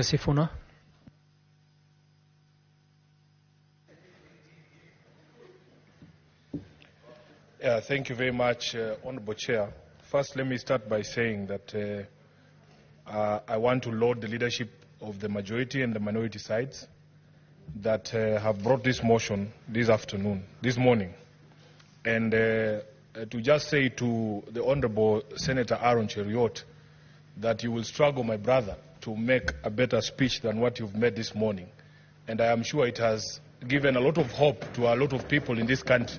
Sifuna. Thank you very much, Honorable Chair. First, let me start by saying that I want to laud the leadership of the majority and the minority sides that have brought this motion this morning. And to just say to the Honorable Senator Aaron Cheruiyot that you will struggle, my brother, to make a better speech than what you've made this morning. And I am sure it has given a lot of hope to a lot of people in this country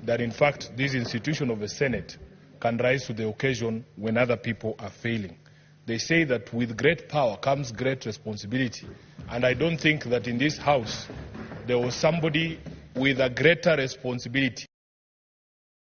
that, in fact, this institution of the Senate can rise to the occasion when other people are failing. They say that with great power comes great responsibility. And I don't think that in this House there was somebody with a greater responsibility,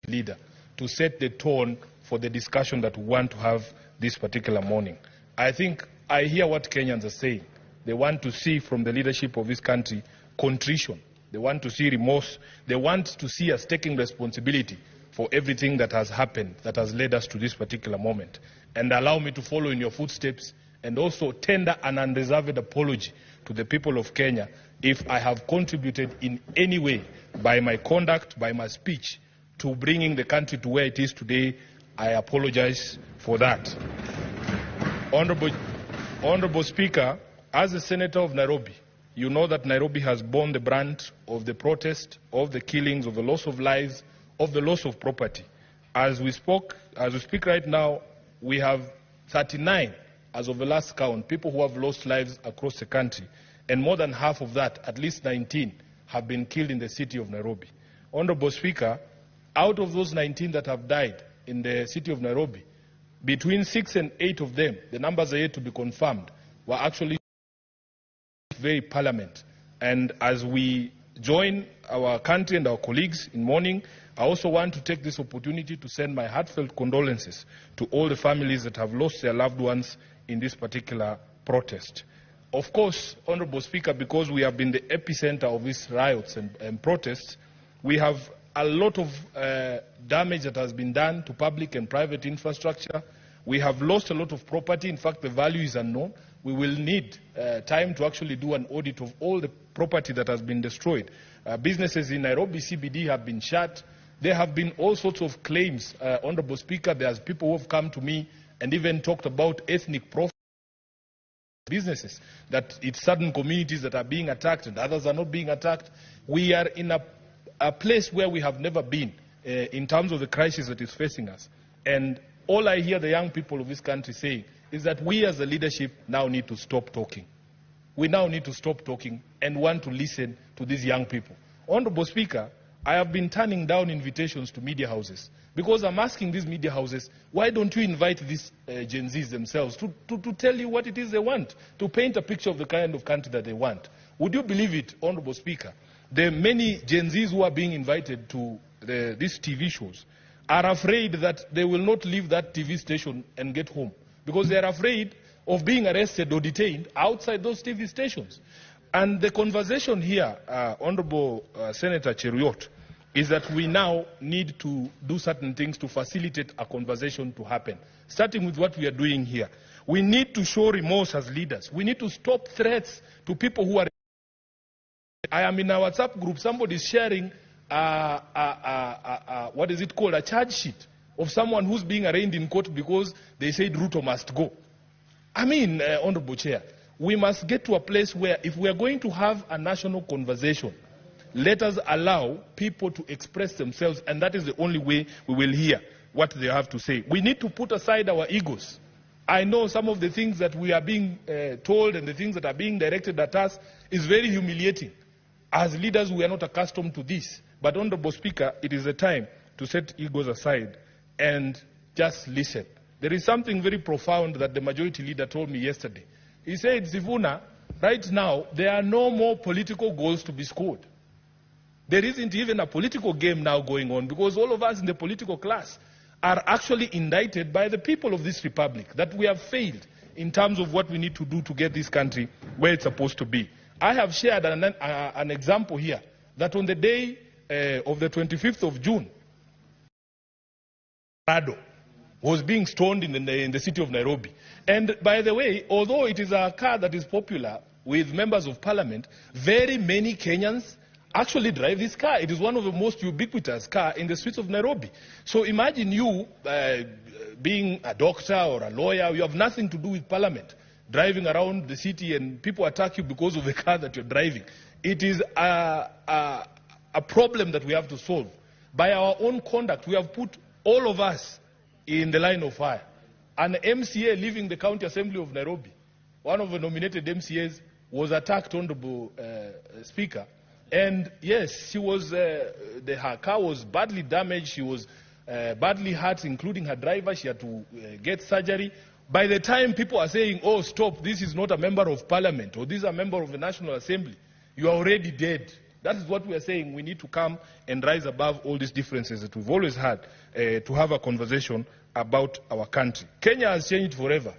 leader, to set the tone for the discussion that we want to have this particular morning. I think I hear what Kenyans are saying. They want to see from the leadership of this country contrition. They want to see remorse. They want to see us taking responsibility for everything that has happened, that has led us to this particular moment. And allow me to follow in your footsteps and also tender an unreserved apology to the people of Kenya if I have contributed in any way by my conduct, by my speech, to bringing the country to where it is today. I apologize for that. Honorable Speaker, as a senator of Nairobi, you know that Nairobi has borne the brunt of the protest, of the killings, of the loss of lives, of the loss of property. As we speak right now, we have 39, as of the last count, people who have lost lives across the country. And more than half of that, at least 19, have been killed in the city of Nairobi. Honorable Speaker, out of those 19 that have died in the city of Nairobi, between 6 and 8 of them, the numbers are yet to be confirmed, were actually very parliament. And as we join our country and our colleagues in mourning, I also want to take this opportunity to send my heartfelt condolences to all the families that have lost their loved ones in this particular protest. Of course, Honorable Speaker, because we have been the epicenter of these riots and protests, we have a lot of damage that has been done to public and private infrastructure. We have lost a lot of property. In fact, the value is unknown. We will need time to actually do an audit of all the property that has been destroyed. Businesses in Nairobi CBD have been shut. There have been all sorts of claims, Honorable Speaker. There's people who have come to me and even talked about ethnic profiling businesses, that it's certain communities that are being attacked and others are not being attacked. We are in a place where we have never been in terms of the crisis that is facing us. And all I hear the young people of this country saying is that we as a leadership now need to stop talking. We now need to stop talking and want to listen to these young people. Honorable Speaker, I have been turning down invitations to media houses because I'm asking these media houses, why don't you invite these Gen Zs themselves to tell you what it is they want, to paint a picture of the kind of country that they want? Would you believe it, Honorable Speaker? The many Gen Zs who are being invited to these TV shows are afraid that they will not leave that TV station and get home because they are afraid of being arrested or detained outside those TV stations. And the conversation here, Honorable Senator Cheruiyot, is that we now need to do certain things to facilitate a conversation to happen, starting with what we are doing here. We need to show remorse as leaders. We need to stop threats to people who are... I am in a WhatsApp group, somebody is sharing what is it called, a charge sheet of someone who's being arraigned in court because they said Ruto must go. I mean, Honorable Chair, we must get to a place where if we are going to have a national conversation, let us allow people to express themselves, and that is the only way we will hear what they have to say. We need to put aside our egos. I know some of the things that we are being told and the things that are being directed at us is very humiliating. As leaders, we are not accustomed to this. But, Honorable Speaker, it is a time to set egos aside and just listen. There is something very profound that the majority leader told me yesterday. He said, Sifuna, right now, there are no more political goals to be scored. There isn't even a political game now going on because all of us in the political class are actually indicted by the people of this republic that we have failed in terms of what we need to do to get this country where it's supposed to be. I have shared an example here that on the day of the 25th of June, was being stoned in the city of Nairobi. And by the way, although it is a car that is popular with members of parliament, very many Kenyans actually drive this car. It is one of the most ubiquitous cars in the streets of Nairobi. So imagine you being a doctor or a lawyer, you have nothing to do with parliament, driving around the city and people attack you because of the car that you're driving. It is a problem that we have to solve. By our own conduct, we have put all of us in the line of fire. An MCA leaving the County Assembly of Nairobi, one of the nominated MCAs, was attacked, Honorable Speaker. And yes, she was, her car was badly damaged. She was badly hurt, including her driver. She had to get surgery. By the time people are saying, oh, stop, this is not a member of parliament, or this is a member of the National Assembly, you are already dead. That is what we are saying. We need to come and rise above all these differences that we've always had to have a conversation about our country. Kenya has changed forever.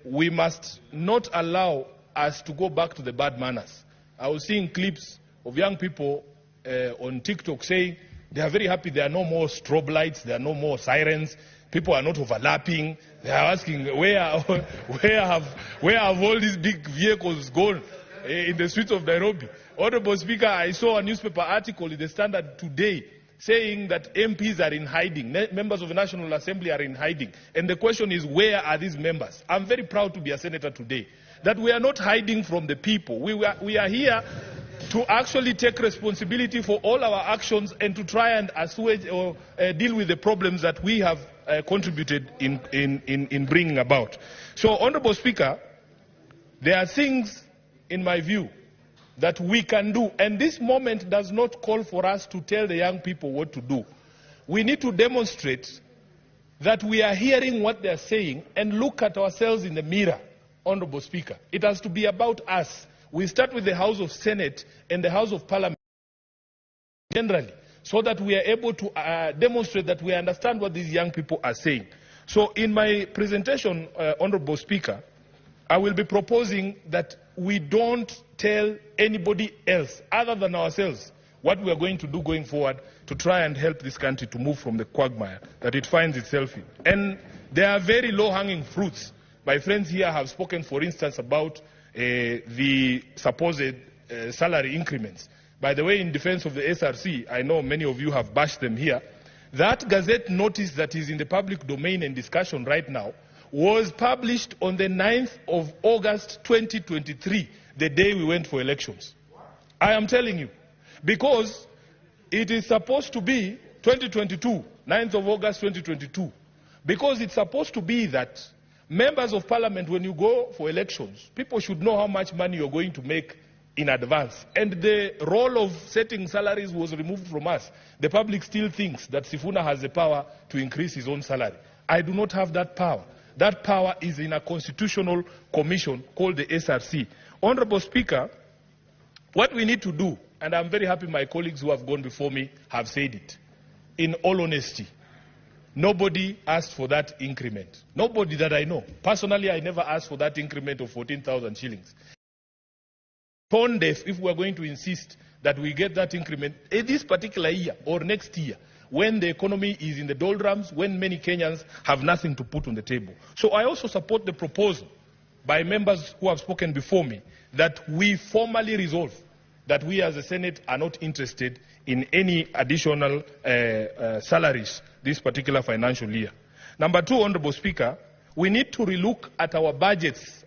We must not allow us to go back to the bad manners. I was seeing clips of young people on TikTok saying they are very happy there are no more strobe lights, there are no more sirens, people are not overlapping. They are asking where have all these big vehicles gone in the streets of Nairobi. Honorable Speaker, I saw a newspaper article in the Standard today saying that MPs are in hiding, members of the National Assembly are in hiding. And the question is, where are these members? I'm very proud to be a senator today, that we are not hiding from the people. We are here to actually take responsibility for all our actions and to try and assuage or deal with the problems that we have contributed in bringing about. So, Honorable Speaker, there are things, in my view, that we can do. And this moment does not call for us to tell the young people what to do. We need to demonstrate that we are hearing what they are saying and look at ourselves in the mirror, Honorable Speaker. It has to be about us. We start with the House of Senate and the House of Parliament generally, so that we are able to demonstrate that we understand what these young people are saying. So in my presentation, Honorable Speaker, I will be proposing that we don't tell anybody else other than ourselves what we are going to do going forward to try and help this country to move from the quagmire that it finds itself in. And there are very low-hanging fruits. My friends here have spoken, for instance, about the supposed salary increments. By the way, in defense of the SRC, I know many of you have bashed them here. That Gazette notice that is in the public domain and discussion right now was published on the 9th of August 2023, the day we went for elections. I am telling you, because it is supposed to be 2022, 9th of August 2022, because it's supposed to be that members of parliament, when you go for elections, people should know how much money you're going to make in advance. And the role of setting salaries was removed from us. The public still thinks that Sifuna has the power to increase his own salary. I do not have that power. That power is in a constitutional commission called the SRC. Honorable Speaker, what we need to do, and I'm very happy my colleagues who have gone before me have said it, in all honesty, nobody asked for that increment. Nobody that I know. Personally, I never asked for that increment of 14,000 shillings. Tone deaf if we are going to insist that we get that increment this particular year or next year, when the economy is in the doldrums, when many Kenyans have nothing to put on the table. So I also support the proposal by members who have spoken before me that we formally resolve that we as a Senate are not interested in any additional salaries this particular financial year. Number two, Honorable Speaker, we need to relook at our budgets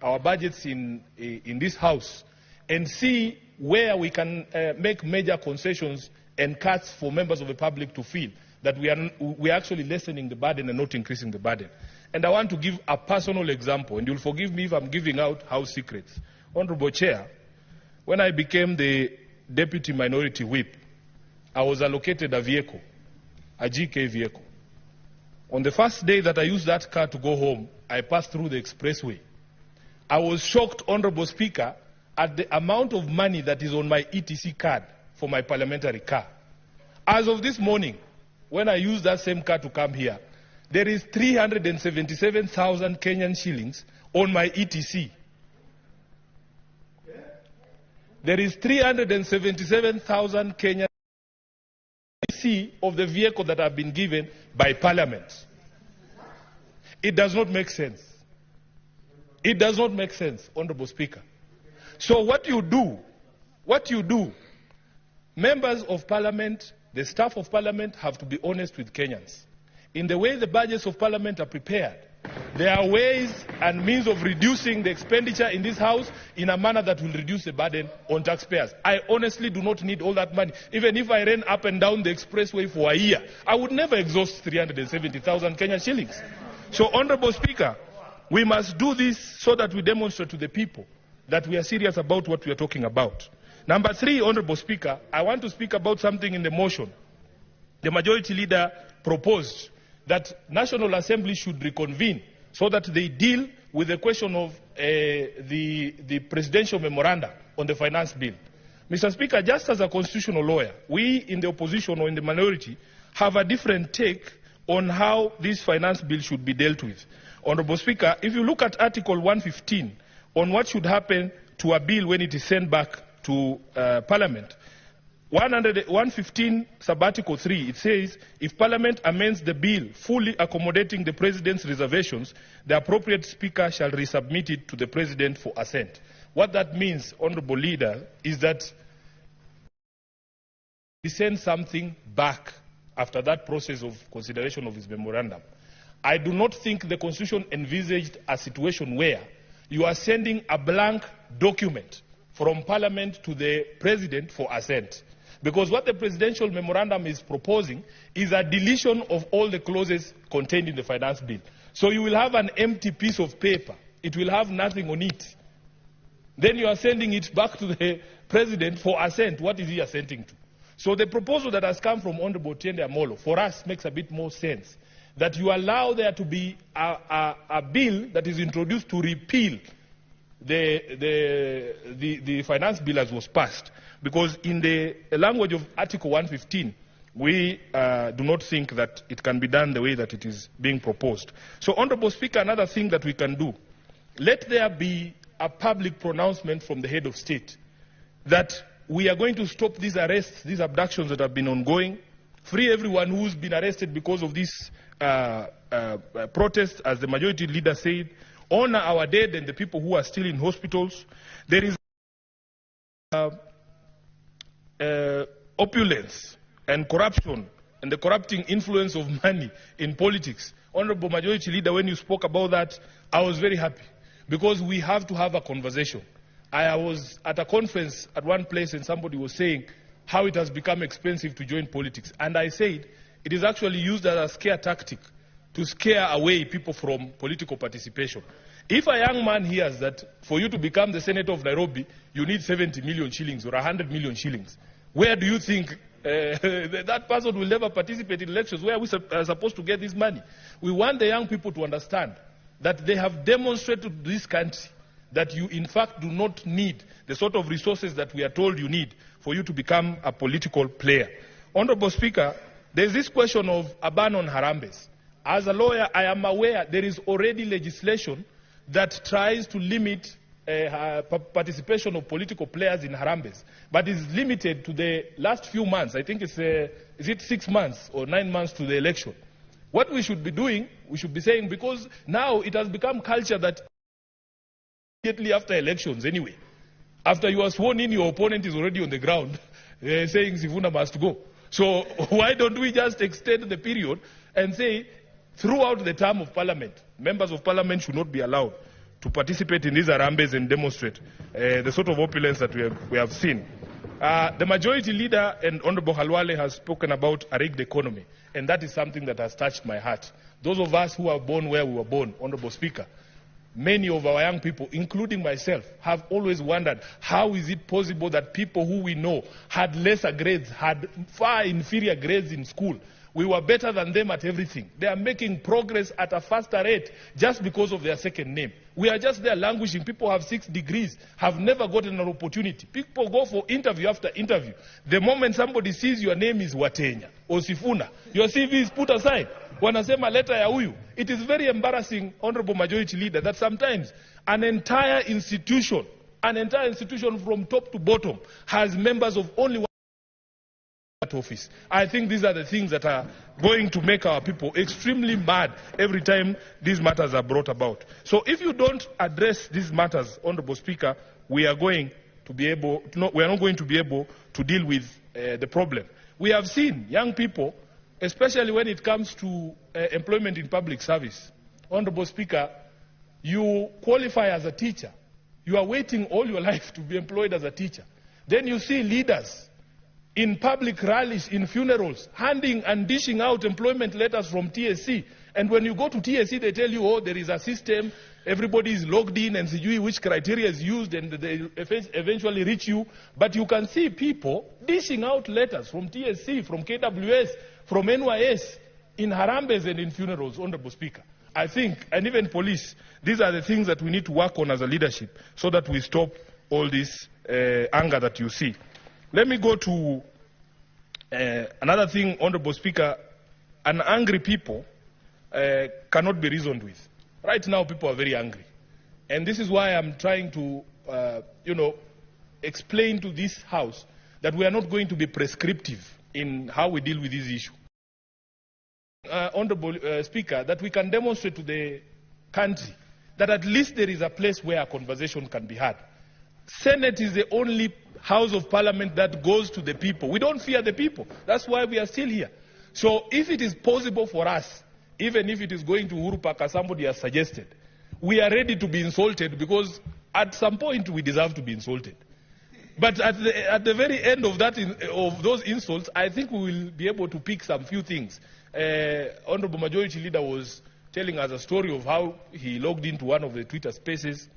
in this House, and see where we can make major concessions and cuts for members of the public to feel that we are actually lessening the burden and not increasing the burden. And I want to give a personal example, and you'll forgive me if I'm giving out house secrets. Honorable Chair, when I became the Deputy Minority Whip, I was allocated a vehicle, a GK vehicle. On the first day that I used that car to go home, I passed through the expressway. I was shocked, Honorable Speaker, at the amount of money that is on my ETC card for my parliamentary car. As of this morning, when I use that same car to come here, there is 377,000 Kenyan shillings on my ETC. There is 377,000 Kenyan CC of the vehicle that have been given by Parliament. It does not make sense. It does not make sense, Honorable Speaker. So what you do, members of Parliament, the staff of Parliament have to be honest with Kenyans. In the way the budgets of Parliament are prepared, there are ways and means of reducing the expenditure in this House in a manner that will reduce the burden on taxpayers. I honestly do not need all that money. Even if I ran up and down the expressway for a year, I would never exhaust 370,000 Kenyan shillings. So, Honorable Speaker, we must do this so that we demonstrate to the people that we are serious about what we are talking about. Number 3, Honorable Speaker, I want to speak about something in the motion. The Majority Leader proposed that National Assembly should reconvene so that they deal with the question of the presidential memoranda on the finance bill. Mr. Speaker, just as a constitutional lawyer, we in the opposition or in the minority have a different take on how this finance bill should be dealt with. Honorable Speaker, if you look at Article 115 on what should happen to a bill when it is sent back to Parliament, 115 sub-article 3, it says, if Parliament amends the bill fully accommodating the President's reservations, the appropriate Speaker shall resubmit it to the President for assent. What that means, Honourable Leader, is that he sends something back after that process of consideration of his memorandum. I do not think the Constitution envisaged a situation where you are sending a blank document from Parliament to the President for assent. Because what the presidential memorandum is proposing is a deletion of all the clauses contained in the finance bill. So you will have an empty piece of paper. It will have nothing on it. Then you are sending it back to the President for assent. What is he assenting to? So the proposal that has come from Honorable Tiende Amolo, for us, makes a bit more sense. That you allow there to be a bill that is introduced to repeal the finance bill as was passed. Because in the language of Article 115, we do not think that it can be done the way that it is being proposed. So, Honourable Speaker, another thing that we can do, let there be a public pronouncement from the head of state that we are going to stop these arrests, these abductions that have been ongoing, free everyone who's been arrested because of this protest, as the Majority Leader said, honor our dead and the people who are still in hospitals. There is opulence and corruption and the corrupting influence of money in politics. Honorable Majority Leader, when you spoke about that, I was very happy because we have to have a conversation. I was at a conference at one place and somebody was saying how it has become expensive to join politics. And I said it is actually used as a scare tactic to scare away people from political participation. If a young man hears that for you to become the Senator of Nairobi, you need 70 million shillings or 100 million shillings, where do you think that person will never participate in elections? Where are we supposed to get this money? We want the young people to understand that they have demonstrated to this country that you in fact do not need the sort of resources that we are told you need for you to become a political player. Honorable Speaker, there is this question of a ban on harambes. As a lawyer, I am aware there is already legislation that tries to limit participation of political players in harambes, but is limited to the last few months. I think it's, is it 6 months or 9 months to the election? What we should be doing, we should be saying, because now it has become culture that immediately after elections anyway, after you are sworn in, your opponent is already on the ground saying Sifuna must go. So why don't we just extend the period and say throughout the term of Parliament, members of Parliament should not be allowed to participate in these harambes and demonstrate the sort of opulence that we have seen. The Majority Leader and Honorable Halwale has spoken about a rigged economy, and that is something that has touched my heart. Those of us who are born where we were born, Honorable Speaker, many of our young people, including myself, have always wondered how is it possible that people who we know had lesser grades, had far inferior grades in school, we were better than them at everything. They are making progress at a faster rate just because of their second name. We are just there languishing. People have 6 degrees, have never gotten an opportunity. People go for interview after interview. The moment somebody sees your name is Watenya or Sifuna, your CV is put aside. Wanasema leta ya huyu. It is very embarrassing, Honorable Majority Leader, that sometimes an entire institution from top to bottom has members of only one that office. I think these are the things that are going to make our people extremely mad every time these matters are brought about. So if you don't address these matters, Honorable Speaker, we are not going to be able to deal with the problem. We have seen young people, especially when it comes to employment in public service. Honorable Speaker, you qualify as a teacher. You are waiting all your life to be employed as a teacher. Then you see leaders in public rallies, in funerals, handing and dishing out employment letters from TSC. And when you go to TSC, they tell you, oh, there is a system, everybody is logged in, and see which criteria is used, and they eventually reach you. But you can see people dishing out letters from TSC, from KWS, from NYS, in Harambes and in funerals, Honorable Speaker. I think, and even police, these are the things that we need to work on as a leadership so that we stop all this anger that you see. Let me go to another thing, Honorable Speaker. An angry people cannot be reasoned with. Right now, people are very angry. And this is why I'm trying to, explain to this House that we are not going to be prescriptive in how we deal with this issue. Honorable Speaker, that we can demonstrate to the country that at least there is a place where a conversation can be had. Senate is the only House of Parliament that goes to the people. We don't fear the people. That's why we are still here. So if it is possible for us, even if it is going to Uhuru Park, as somebody has suggested, we are ready to be insulted because at some point we deserve to be insulted. But at the very end of those insults, I think we will be able to pick some few things. Honorable Majority Leader was telling us a story of how he logged into one of the Twitter spaces,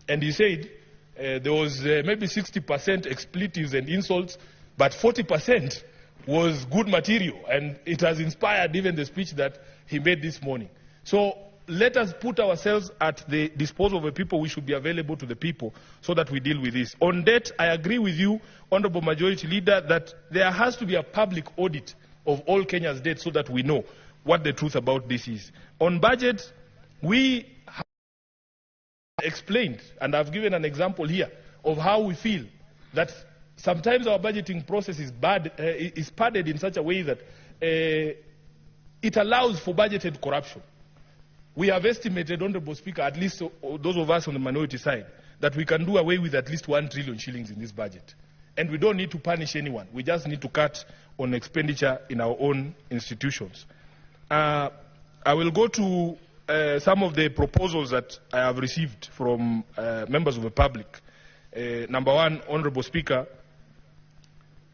and he said there was maybe 60% expletives and insults, but 40% was good material, and it has inspired even the speech that he made this morning. So let us put ourselves at the disposal of the people. We should be available to the people so that we deal with this. On debt, I agree with you, Honorable Majority Leader, that there has to be a public audit of all Kenya's debt so that we know what the truth about this is. On budget, we have explained, and I've given an example here, of how we feel that sometimes our budgeting process is padded in such a way that it allows for budgeted corruption. We have estimated, Honorable Speaker, at least those of us on the minority side, that we can do away with at least 1 trillion shillings in this budget. And we don't need to punish anyone. We just need to cut on expenditure in our own institutions. I will go to some of the proposals that I have received from members of the public. Number one, Honorable Speaker,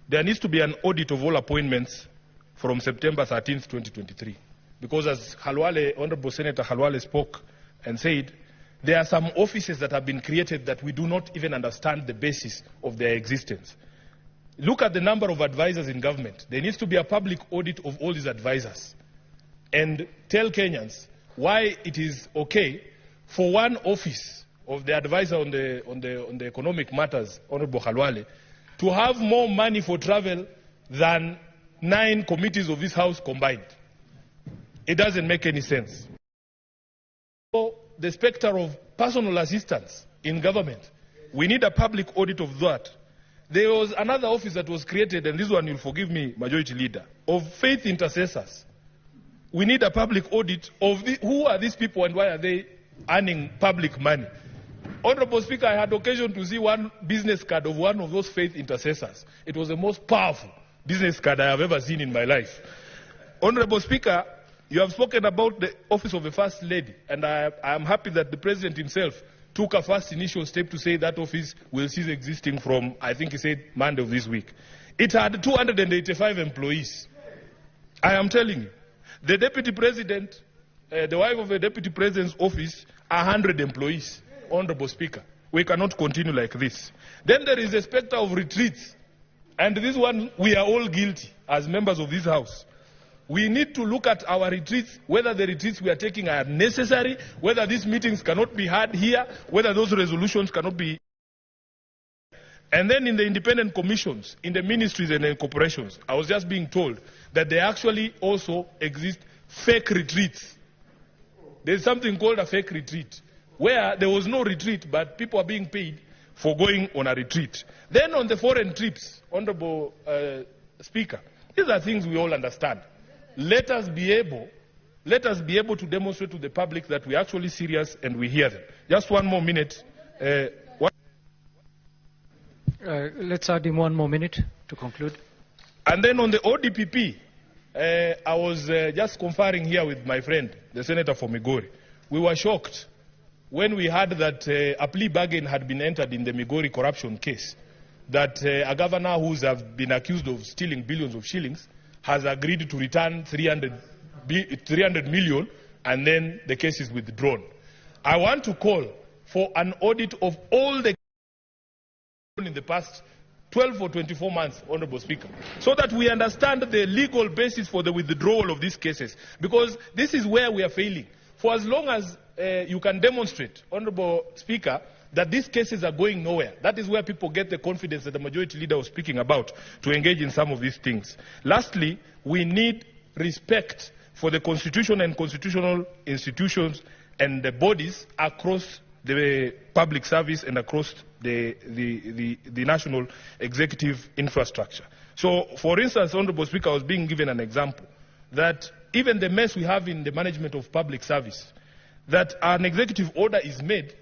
there needs to be an audit of all appointments from September 13th, 2023. Because as Honorable Senator Halwale spoke and said, there are some offices that have been created that we do not even understand the basis of their existence. Look at the number of advisors in government. There needs to be a public audit of all these advisors. And tell Kenyans why it is okay for one office of the advisor on the economic matters, Honorable Halwale, to have more money for travel than 9 committees of this House combined. It doesn't make any sense. So the specter of personal assistance in government, we need a public audit of that. There was another office that was created, and this one you'll forgive me, Majority Leader, of faith intercessors. We need a public audit of who are these people and why are they earning public money. Honorable Speaker, I had occasion to see one business card of one of those faith intercessors. It was the most powerful business card I have ever seen in my life. Honorable Speaker, you have spoken about the office of the First Lady, and I am happy that the President himself took a first initial step to say that office will cease existing from, I think he said, Monday of this week. It had 285 employees. I am telling you, the Deputy President, the wife of the Deputy President's office, 100 employees. Honorable Speaker, we cannot continue like this. Then there is a specter of retreats, and this one we are all guilty as members of this House. We need to look at our retreats, whether the retreats we are taking are necessary, whether these meetings cannot be had here, whether those resolutions cannot be. And then in the independent commissions, in the ministries and in corporations, I was just being told that there actually also exist fake retreats. There's something called a fake retreat, where there was no retreat, but people are being paid for going on a retreat. Then on the foreign trips, Honorable Speaker, These are things we all understand. Let us be able to demonstrate to the public that we're actually serious and we hear them. Just one more minute. Let's add in 1 more minute to conclude. And then on the ODPP, I was just conferring here with my friend, the senator for Migori. We were shocked when we heard that a plea bargain had been entered in the Migori corruption case, that a governor who's been accused of stealing billions of shillings has agreed to return 300 million, and then the case is withdrawn. I want to call for an audit of all the in the past 12 or 24 months, Honorable Speaker, so that we understand the legal basis for the withdrawal of these cases, because this is where we are failing. For as long as you can demonstrate, Honorable Speaker, that these cases are going nowhere, that is where people get the confidence that the majority leader was speaking about to engage in some of these things. Lastly, we need respect for the Constitution and constitutional institutions and the bodies across the public service and across the national executive infrastructure. So, for instance, Honorable Speaker, I was being given an example that even the mess we have in the management of public service, that an executive order is made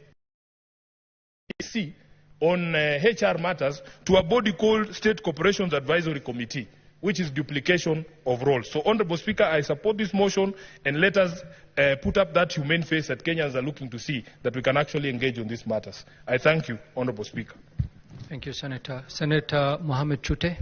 on HR matters to a body called State Corporations Advisory Committee, which is duplication of roles. So, Honorable Speaker, I support this motion, and let us put up that humane face that Kenyans are looking to see, that we can actually engage on these matters. I thank you, Honorable Speaker. Thank you, Senator. Senator Mohamed Chute.